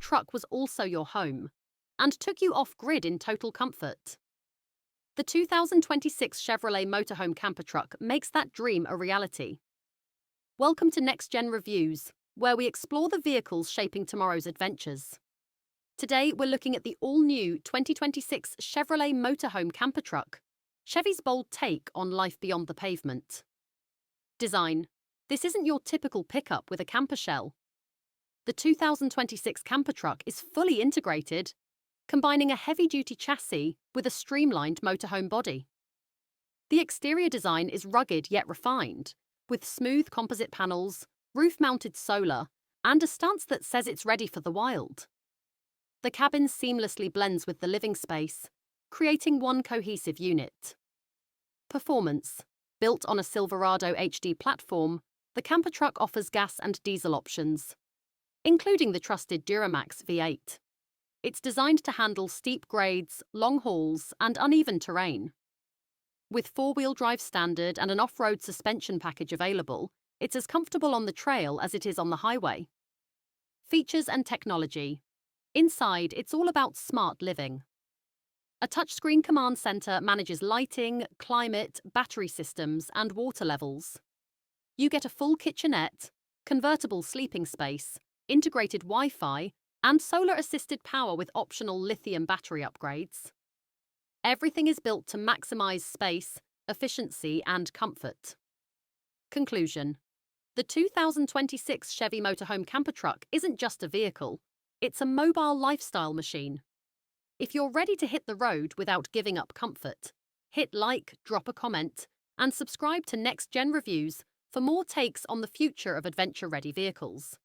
truck was also your home and took you off-grid in total comfort. The 2026 Chevrolet Motorhome Camper Truck makes that dream a reality. Welcome to Next Gen Reviews, where we explore the vehicles shaping tomorrow's adventures. Today, we're looking at the all-new 2026 Chevrolet Motorhome Camper Truck, Chevy's bold take on life beyond the pavement. Design. This isn't your typical pickup with a camper shell. The 2026 camper truck is fully integrated, combining a heavy-duty chassis with a streamlined motorhome body. The exterior design is rugged yet refined, with smooth composite panels, roof-mounted solar, and a stance that says it's ready for the wild. The cabin seamlessly blends with the living space, creating one cohesive unit. Performance. Built on a Silverado HD platform, the camper truck offers gas and diesel options, including the trusted Duramax V8. It's designed to handle steep grades, long hauls, and uneven terrain. With four-wheel drive standard and an off-road suspension package available, it's as comfortable on the trail as it is on the highway. Features and technology. Inside, it's all about smart living. A touchscreen command center manages lighting, climate, battery systems, and water levels. You get a full kitchenette, convertible sleeping space, integrated Wi-Fi, and solar-assisted power with optional lithium battery upgrades. Everything is built to maximize space, efficiency, and comfort. Conclusion. The 2026 Chevy Motorhome Camper Truck isn't just a vehicle, it's a mobile lifestyle machine. If you're ready to hit the road without giving up comfort, hit like, drop a comment, and subscribe to Next Gen Reviews for more takes on the future of adventure-ready vehicles.